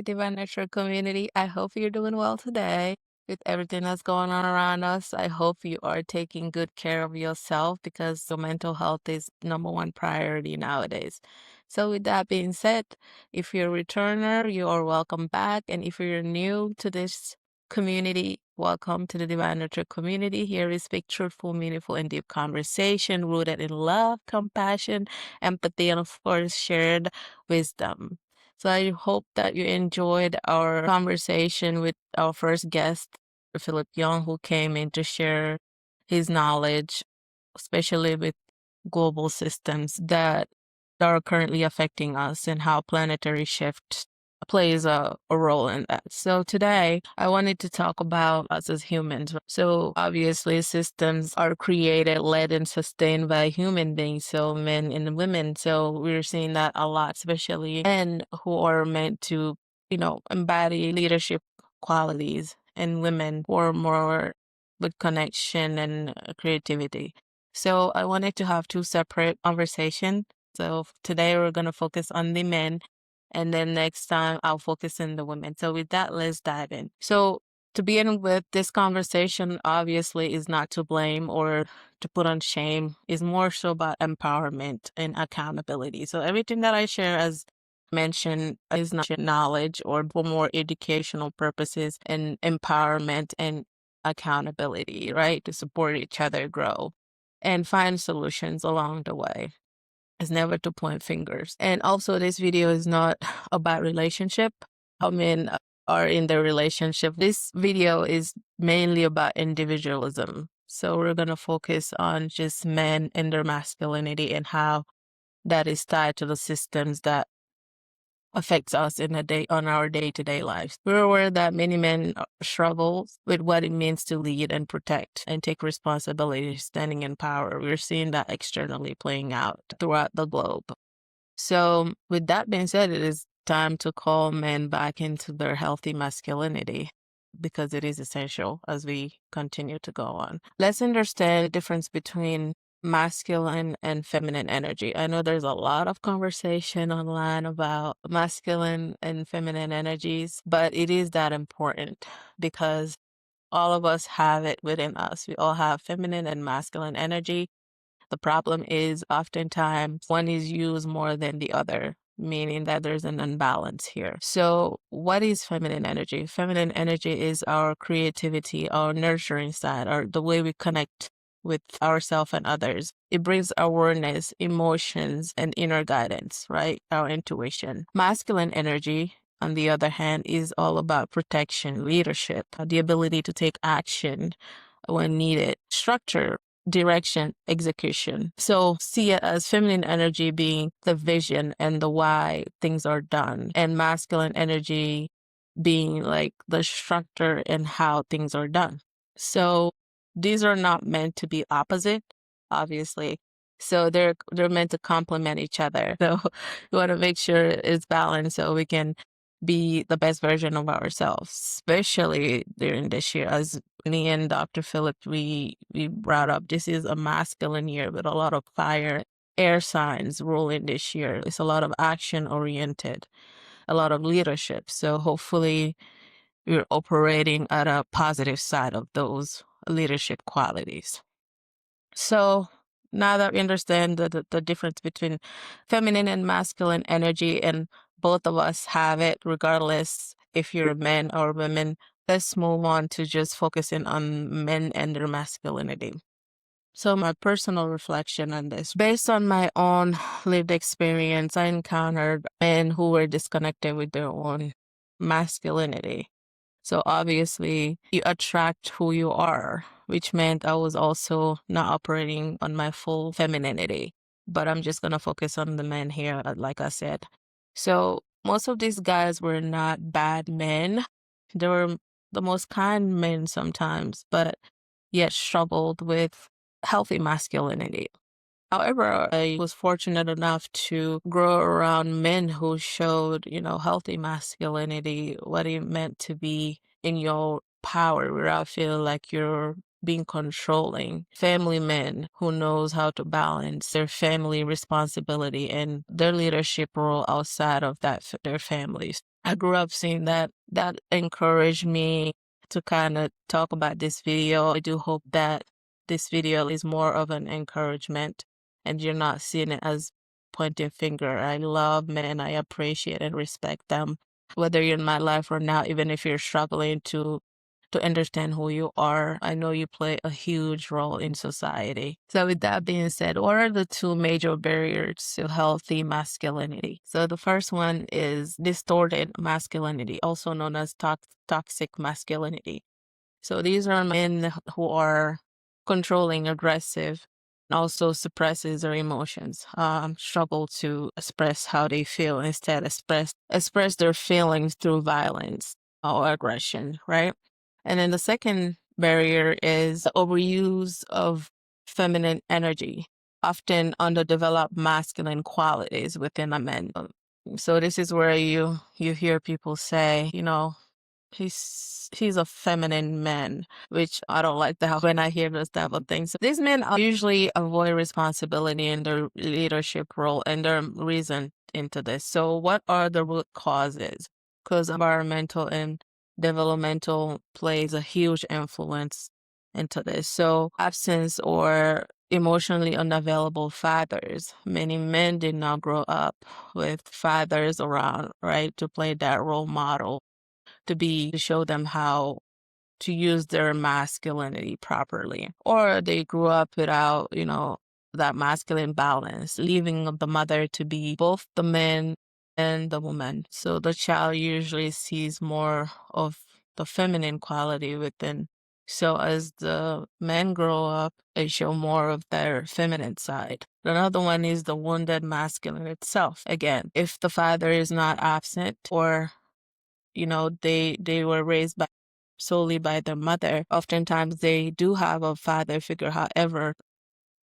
Divine Nurture community. I hope you're doing well today with everything that's going on around us. I hope you are taking good care of yourself because your mental health is number one priority nowadays. So, with that being said, if you're a returner, you are welcome back. And if you're new to this community, welcome to the Divine Nurture community. Here we speak truthful, meaningful, and deep conversation rooted in love, compassion, empathy, and of course, shared wisdom. So I hope that you enjoyed our conversation with our first guest, Philip Young, who came in to share his knowledge, especially with global systems that are currently affecting us and how planetary shift plays a role in that. So today I wanted to talk about us as humans. So obviously systems are created, led, and sustained by human beings, so men and women. So we're seeing that a lot, especially men who are meant to, embody leadership qualities, and women who are more with connection and creativity. So I wanted to have two separate conversations. So today we're going to focus on the men, and then next time I'll focus on the women. So with that, let's dive in. So to begin with, this conversation obviously is not to blame or to put on shame, is more so about empowerment and accountability. So everything that I share, as mentioned, is not knowledge or for more educational purposes, and empowerment and accountability, right? To support each other grow and find solutions along the way. It's never to point fingers. And also, this video is not about relationship. How men are in their relationship. This video is mainly about individualism. So we're going to focus on just men and their masculinity and how that is tied to the systems that affects us on our day-to-day lives. We're aware that many men struggle with what it means to lead and protect and take responsibility, standing in power. We're seeing that externally playing out throughout the globe. So with that being said, it is time to call men back into their healthy masculinity, because it is essential as we continue to go on. Let's understand the difference between masculine and feminine energy. I know there's a lot of conversation online about masculine and feminine energies, but it is that important because all of us have it within us. We all have feminine and masculine energy. The problem is oftentimes one is used more than the other, meaning that there's an imbalance here. So what is feminine energy? Feminine energy is our creativity, our nurturing side, or the way we connect with ourselves and others. It brings awareness, emotions, and inner guidance, right? Our intuition. Masculine energy, on the other hand, is all about protection, leadership, the ability to take action when needed, structure, direction, execution. So see it as feminine energy being the vision and the why things are done, and masculine energy being like the structure and how things are done. So these are not meant to be opposite, obviously. So they're meant to complement each other. So we want to make sure it's balanced so we can be the best version of ourselves, especially during this year. As me and Dr. Philip, we brought up, this is a masculine year with a lot of fire, air signs ruling this year. It's a lot of action oriented, a lot of leadership. So hopefully we're operating at a positive side of those leadership qualities. So now that we understand the difference between feminine and masculine energy, and both of us have it, regardless if you're a man or women, let's move on to just focusing on men and their masculinity. So my personal reflection on this, based on my own lived experience, I encountered men who were disconnected with their own masculinity. So obviously you attract who you are, which meant I was also not operating on my full femininity. But I'm just going to focus on the men here, like I said. So most of these guys were not bad men. They were the most kind men sometimes, but yet struggled with healthy masculinity. However, I was fortunate enough to grow around men who showed, healthy masculinity, what it meant to be in your power without feeling like you're being controlling. Family men who knows how to balance their family responsibility and their leadership role outside of that, their families. I grew up seeing that. That encouraged me to kind of talk about this video. I do hope that this video is more of an encouragement and you're not seeing it as pointing finger. I love men. I appreciate and respect them, whether you're in my life or not, even if you're struggling to understand who you are. I know you play a huge role in society. So with that being said, what are the two major barriers to healthy masculinity? So the first one is distorted masculinity, also known as toxic masculinity. So these are men who are controlling, aggressive, and also suppresses their emotions, struggle to express how they feel, instead express their feelings through violence or aggression, right? And then the second barrier is the overuse of feminine energy, often underdeveloped masculine qualities within a man. So this is where you hear people say, he's a feminine man, which I don't like that when I hear those type of things. These men are usually avoid responsibility in their leadership role and their reason into this. So what are the root causes? Because environmental and developmental plays a huge influence into this. So absence or emotionally unavailable fathers. Many men did not grow up with fathers around, right, to play that role model to show them how to use their masculinity properly. Or they grew up without, that masculine balance, leaving the mother to be both the man and the woman. So the child usually sees more of the feminine quality within. So as the men grow up, they show more of their feminine side. Another one is the wounded masculine itself. Again, if the father is not absent or they were raised solely by their mother. Oftentimes they do have a father figure. However,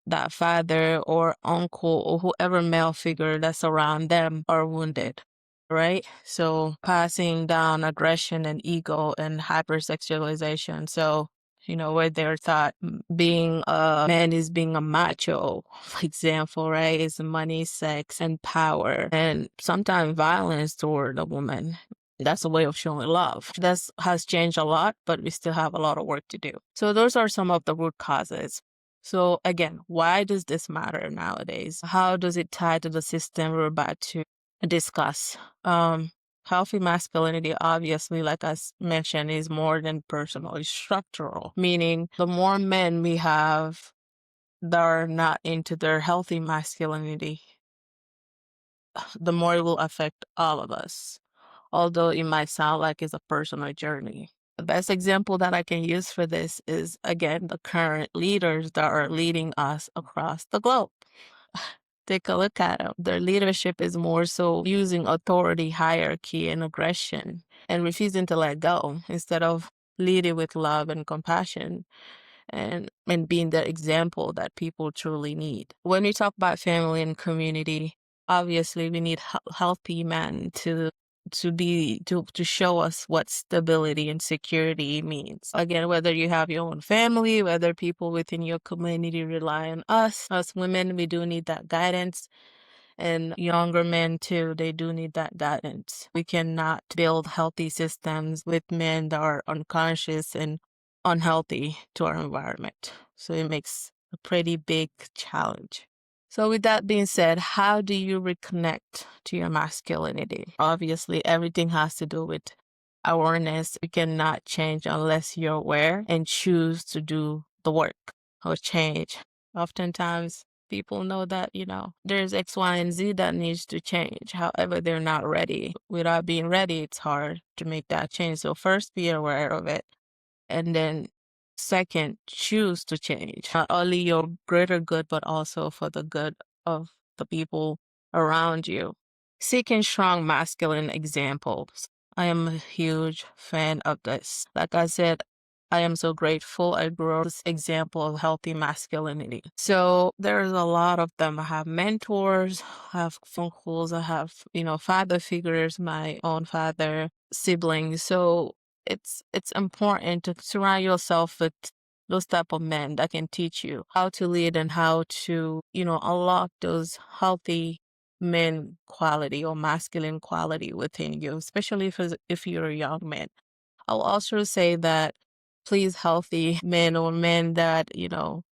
that father or uncle or whoever male figure that's around them are wounded, right? So passing down aggression and ego and hypersexualization. So, where they're thought being a man is being a macho, for example, right? Is money, sex, and power, and sometimes violence toward a woman. That's a way of showing love. That has changed a lot, but we still have a lot of work to do. So those are some of the root causes. So again, why does this matter nowadays? How does it tie to the system we're about to discuss? Healthy masculinity, obviously, like I mentioned, is more than personal, it's structural, meaning the more men we have that are not into their healthy masculinity, the more it will affect all of us, although it might sound like it's a personal journey. The best example that I can use for this is, again, the current leaders that are leading us across the globe. Take a look at them. Their leadership is more so using authority, hierarchy, and aggression and refusing to let go instead of leading with love and compassion and being the example that people truly need. When we talk about family and community, obviously we need healthy men to show us what stability and security means. Again, whether you have your own family, whether people within your community rely on us women, we do need that guidance. And younger men too, they do need that guidance. We cannot build healthy systems with men that are unconscious and unhealthy to our environment. So it makes a pretty big challenge. So with that being said, how do you reconnect to your masculinity? Obviously, everything has to do with awareness. You cannot change unless you're aware and choose to do the work or change. Oftentimes, people know that, there's X, Y, and Z that needs to change. However, they're not ready. Without being ready, it's hard to make that change. So first, be aware of it. And then second, choose to change. Not only your greater good, but also for the good of the people around you. Seeking strong masculine examples. I am a huge fan of this. Like I said, I am so grateful I grew up this example of healthy masculinity. So there's a lot of them. I have mentors, I have uncles, I have, father figures, my own father, siblings. So it's important to surround yourself with those type of men that can teach you how to lead and how to, unlock those healthy men quality or masculine quality within you, especially if you're a young man. I'll also say that please healthy men or men that, that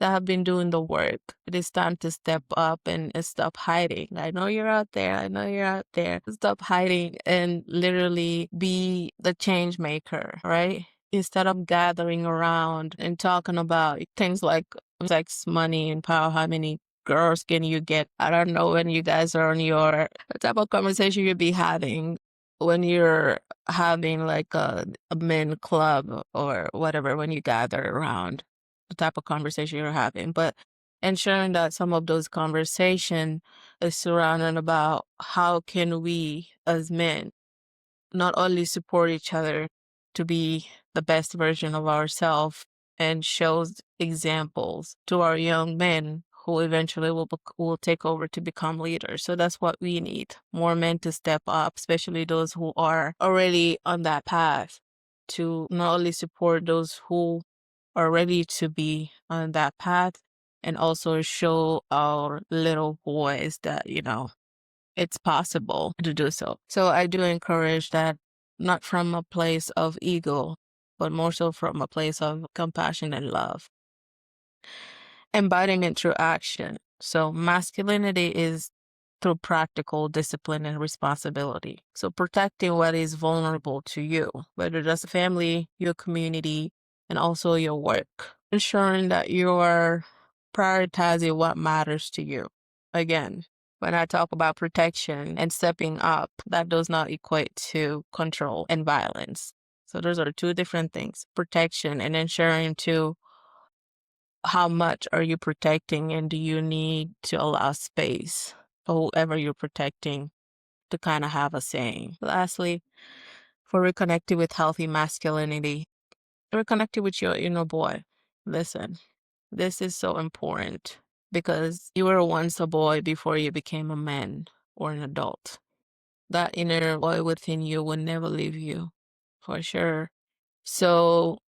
have been doing the work. It is time to step up and stop hiding. I know you're out there. I know you're out there. Stop hiding and literally be the change maker, right? Instead of gathering around and talking about things like sex, money, and power, how many girls can you get? I don't know when you guys are on the type of conversation you'll be having when you're having like a men club or whatever, when you gather around the type of conversation you're having, but ensuring that some of those conversation is surrounded about how can we as men not only support each other to be the best version of ourselves and shows examples to our young men who eventually will take over to become leaders. So that's what we need. More men to step up, especially those who are already on that path, to not only support those who are ready to be on that path and also show our little boys that, it's possible to do so. So I do encourage that, not from a place of ego, but more so from a place of compassion and love. Embodiment through action. So masculinity is through practical discipline and responsibility. So protecting what is vulnerable to you, whether that's family, your community, and also your work. Ensuring that you are prioritizing what matters to you. Again, when I talk about protection and stepping up, that does not equate to control and violence. So those are two different things. Protection and ensuring to how much are you protecting, and do you need to allow space for whoever you're protecting to kind of have a saying. Lastly, for reconnecting with healthy masculinity, reconnecting with your inner boy. Listen, this is so important because you were once a boy before you became a man or an adult. That inner boy within you will never leave you, for sure. So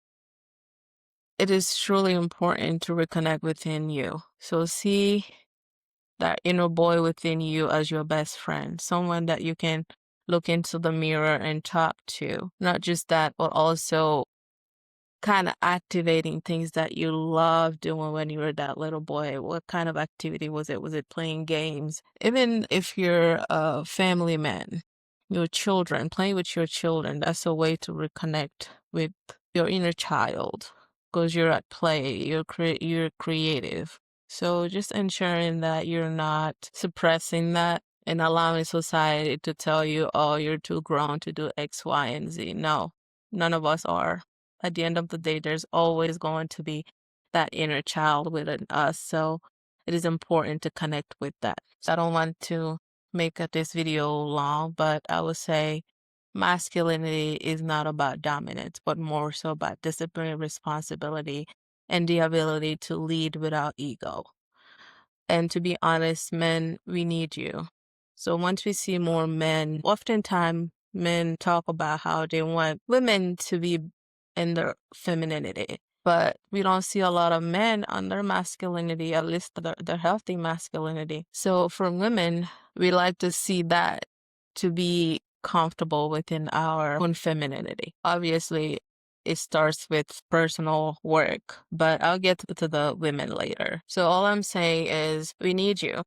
it is truly important to reconnect within you. So see that inner boy within you as your best friend, someone that you can look into the mirror and talk to. Not just that, but also kind of activating things that you loved doing when you were that little boy. What kind of activity was it? Was it playing games? Even if you're a family man, your children, playing with your children, that's a way to reconnect with your inner child because you're at play, you're creative. So just ensuring that you're not suppressing that and allowing society to tell you, oh, you're too grown to do X, Y, and Z. No, none of us are. At the end of the day, there's always going to be that inner child within us. So it is important to connect with that. So I don't want to make this video long, but I would say masculinity is not about dominance, but more so about discipline, responsibility, and the ability to lead without ego. And to be honest, men, we need you. So once we see more men, oftentimes men talk about how they want women to be in their femininity. But we don't see a lot of men on their masculinity, at least their healthy masculinity. So for women, we like to see that to be comfortable within our own femininity. Obviously, it starts with personal work, but I'll get to the women later. So all I'm saying is we need you,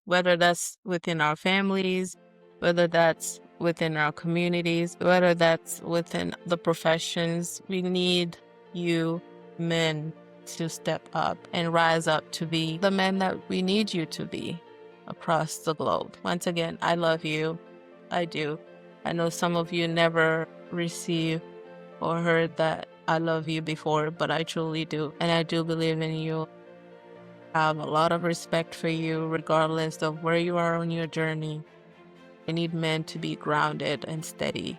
whether that's within our families, whether that's within our communities, whether that's within the professions. We need you men to step up and rise up to be the men that we need you to be across the globe. Once again, I love you. I do. I know some of you never receive or heard that I love you before, but I truly do. And I do believe in you. I have a lot of respect for you, regardless of where you are on your journey. I need men to be grounded and steady,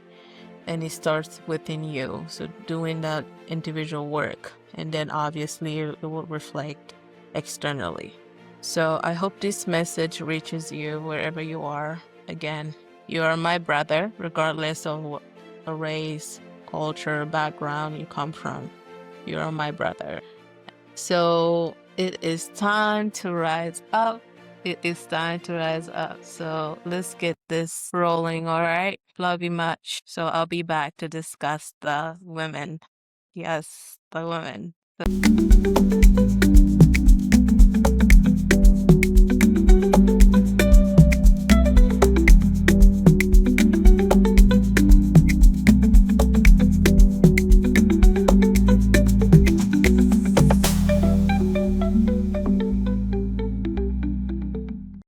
and it starts within you. So doing that individual work, and then obviously it will reflect externally. So I hope this message reaches you wherever you are. Again, you are my brother, regardless of what race, culture, background you come from. You are my brother. So it is time to rise up It is time to rise up. So let's get this rolling, all right? Love you much. So I'll be back to discuss the women. Yes, the women.